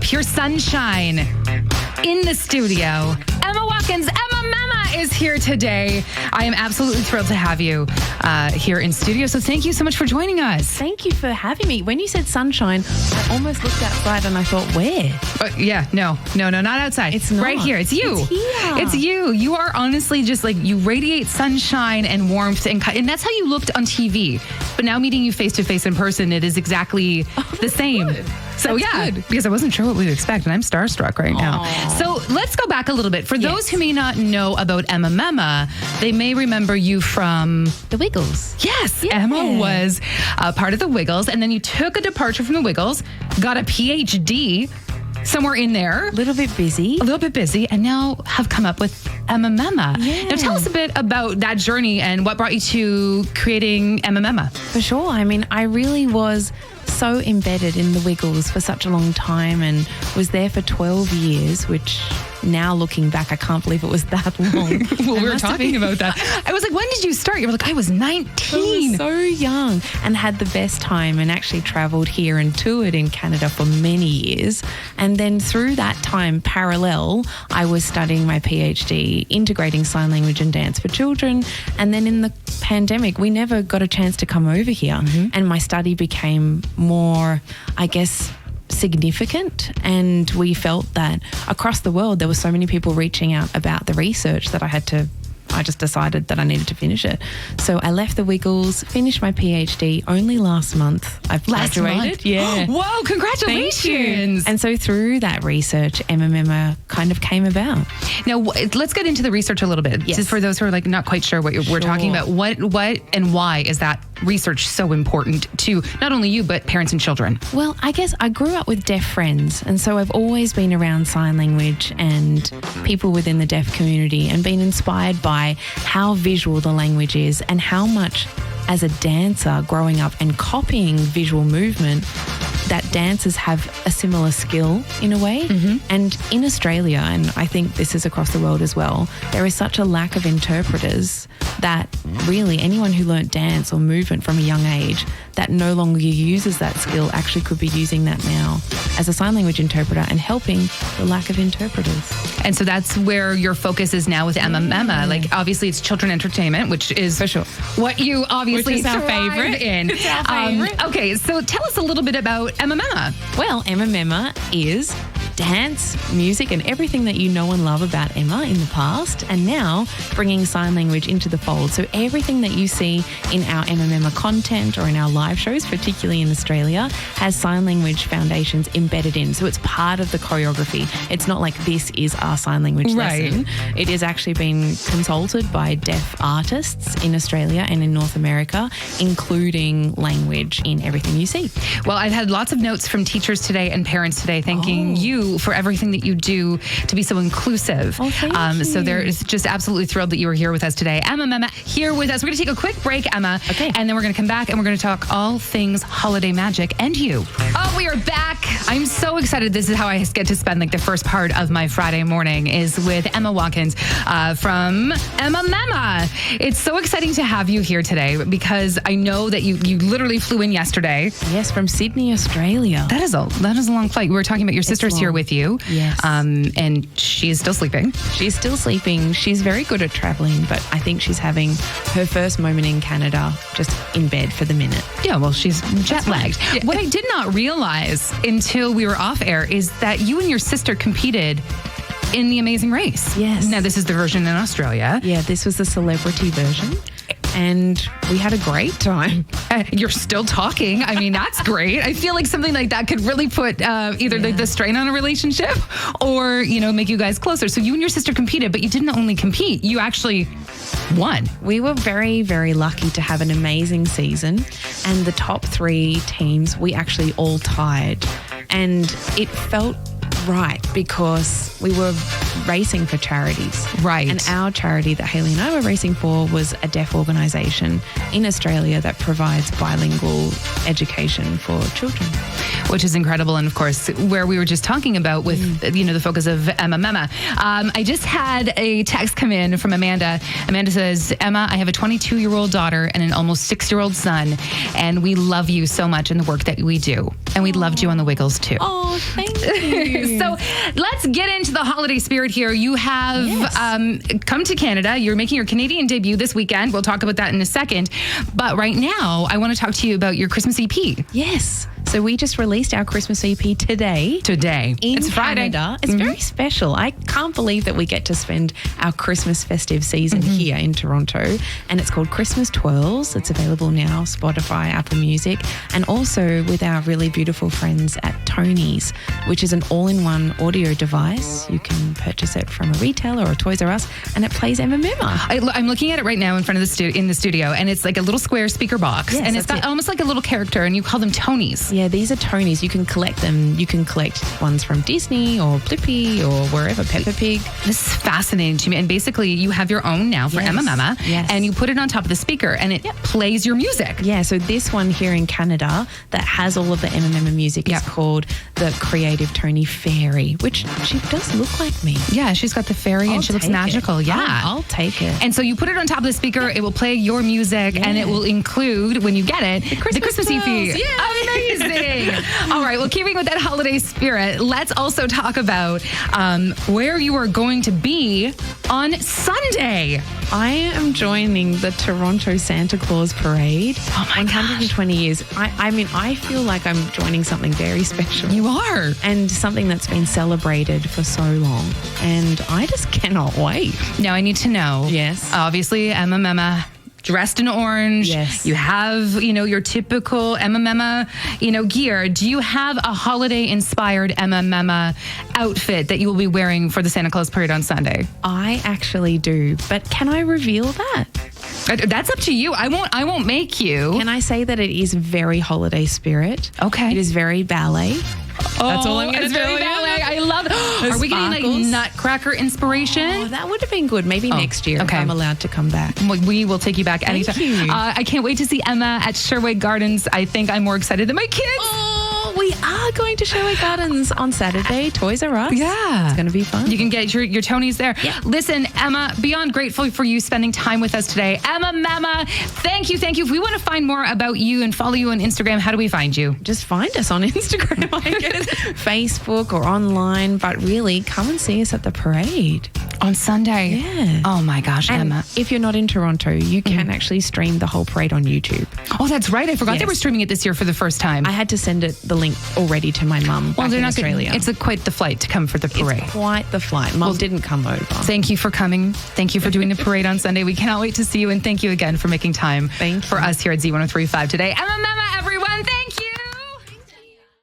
pure sunshine in the studio. Emma Watkins, Emma Memma is here today. I am absolutely thrilled to have you here in studio. So thank you so much for joining us. Thank you for having me. When you said sunshine, I almost looked outside and I thought, where? No, not outside. It's not. Right here. It's you. It's here. It's you. You are honestly just like, you radiate sunshine and warmth, and that's how you looked on TV. But now meeting you face to face in person, it is exactly the same. Good. So because I wasn't sure what we'd expect, and I'm starstruck right now. Aww. So let's go back a little bit. For those who may not know about Emma Memma, they may remember you from The Wiggles. Yes, Yeah. Emma was part of the Wiggles, and then you took a departure from the Wiggles, got a PhD somewhere in there. A little bit busy. And now have come up with Emma Memma. Yeah. Now tell us a bit about that journey and what brought you to creating Emma Memma. For sure. I mean, I really was so embedded in the Wiggles for such a long time and was there for 12 years, which now looking back, I can't believe it was that long. Well, we were talking about that. I was like, when did you start? You were like, I was 19. I was so young and had the best time and actually travelled here and toured in Canada for many years. And then through that time, parallel, I was studying my PhD, integrating sign language and dance for children. And then in the pandemic, we never got a chance to come over here. Mm-hmm. And my study became more, I guess, significant, and we felt that across the world there were so many people reaching out about the research that I just decided that I needed to finish it. So I left the Wiggles, finished my PhD only last month. I've graduated. Yeah. Whoa, congratulations. And so through that research, Emma Memma kind of came about. Now, let's get into the research a little bit. Yes. Just for those who are like not quite sure what we're talking about. What and why is that research so important to not only you, but parents and children? Well, I guess I grew up with deaf friends, and so I've always been around sign language and people within the deaf community and been inspired by how visual the language is and how much, as a dancer growing up and copying visual movement, that dancers have a similar skill in a way. Mm-hmm. And in Australia, and I think this is across the world as well, there is such a lack of interpreters that really anyone who learnt dance or movement from a young age that no longer uses that skill actually could be using that now as a sign language interpreter and helping the lack of interpreters. And so that's where your focus is now with Emma Memma. Like, obviously it's children entertainment, which is for sure what you obviously is our thrive favorite in. It's our favorite. Okay, so tell us a little bit about Emma Memma. Well, Emma Memma is dance, music, and everything that you know and love about Emma in the past, and now bringing sign language into the fold. So everything that you see in our Emma Memma content or in our live shows, particularly in Australia, has sign language foundations embedded in. So it's part of the choreography. It's not like this is our sign language lesson. It has actually been consulted by deaf artists in Australia and in North America, including language in everything you see. Well, I've had lots of notes from teachers today and parents today thanking you for everything that you do to be so inclusive. Oh, thank you. So they're just absolutely thrilled that you were here with us today. Emma Memma here with us. We're going to take a quick break, Emma. Okay. And then we're going to come back and we're going to talk all things holiday magic and you. Oh, we are back. I'm so excited. This is how I get to spend like the first part of my Friday morning is with Emma Watkins from Emma Memma. It's so exciting to have you here today because I know that you literally flew in yesterday. Yes, from Sydney, Australia. That is a long flight. We were talking about your sister's here with you. Yes. And she's still sleeping. She's still sleeping. She's very good at traveling, but I think she's having her first moment in Canada just in bed for the minute. Yeah, well, she's jet lagged. Yeah. What I did not realize until we were off air is that you and your sister competed in the Amazing Race. Yes. Now, this is the version in Australia. Yeah, this was the celebrity version. And we had a great time. You're still talking. I mean, that's great. I feel like something like that could really put either the strain on a relationship or, make you guys closer. So you and your sister competed, but you didn't only compete. You actually won. We were very, very lucky to have an amazing season. And the top 3 teams, we actually all tied. And it felt right because we were racing for charities. Right. And our charity that Haley and I were racing for was a deaf organisation in Australia that provides bilingual education for children. Which is incredible. And of course, where we were just talking about with, the focus of Emma Memma. I just had a text come in from Amanda. Amanda says, Emma, I have a 22-year-old daughter and an almost 6-year-old son, and we love you so much in the work that we do. And we loved you on the Wiggles too. Oh, thank you. So let's get into the holiday spirit here. You have come to Canada. You're making your Canadian debut this weekend. We'll talk about that in a second. But right now, I want to talk to you about your Christmas EP. Yes. So we just released our Christmas EP today. It's Friday. Canada. It's very special. I can't believe that we get to spend our Christmas festive season here in Toronto. And it's called Christmas Twirls. It's available now, Spotify, Apple Music, and also with our really beautiful friends at Tony's, which is an all-in-one audio device. You can purchase it from a retailer or Toys R Us, and it plays Emma Memma. I'm looking at it right now in front of the studio, and it's like a little square speaker box, Yes, and it's got almost like a little character, and you call them Tonys. Yeah, these are Tony's. You can collect them. You can collect ones from Disney or Blippi or wherever, Peppa Pig. This is fascinating to me. And basically, you have your own now for Emma Memma, and you put it on top of the speaker, and it plays your music. Yeah, so this one here in Canada that has all of the Emma Memma music is called the Creative Tony Fairy, which she does look like me. Yeah, she's got the fairy, and she looks magical. Yeah. I'll take it. And so you put it on top of the speaker, it will play your music, and it will include, when you get it, the Christmas EP. Amazing. All right, well, keeping with that holiday spirit, let's also talk about where you are going to be on Sunday. I am joining the Toronto Santa Claus Parade. Oh my 120 years. I mean, I feel like I'm joining something very special. You are. And something that's been celebrated for so long. And I just cannot wait. Now, I need to know. Yes. Obviously, Emma Memma, dressed in orange. Yes. You have, your typical Emma Memma, gear. Do you have a holiday-inspired Emma Memma outfit that you will be wearing for the Santa Claus Parade on Sunday? I actually do. But can I reveal that? That's up to you. I won't make you. Can I say that it is very holiday spirit? Okay. It is very ballet. That's all I'm going to tell you. It's very ballet. I love it. Are we getting like Nutcracker inspiration? Oh, that would have been good. Maybe next year if I'm allowed to come back. We will take you back anytime. Thank you. I can't wait to see Emma at Sherway Gardens. I think I'm more excited than my kids. Oh, we are going to Sherway Gardens on Saturday, Toys R Us. Yeah. It's going to be fun. You can get your Tonys there. Yeah. Listen, Emma, beyond grateful for you spending time with us today. Emma Memma, thank you. If we want to find more about you and follow you on Instagram, how do we find you? Just find us on Instagram, I guess. Facebook or online, but really come and see us at the parade. On Sunday? Yeah. Oh my gosh, and Emma. if you're not in Toronto, you can actually stream the whole parade on YouTube. Oh, that's right. I forgot they were streaming it this year for the first time. I had to send the link already to my mum back in Australia. It's quite the flight to come for the parade. It's quite the flight. Mum didn't come over. Thank you for coming. Thank you for doing the parade on Sunday. We cannot wait to see you, and thank you again for making time for us here at Z103.5 today. Emma Memma, everyone.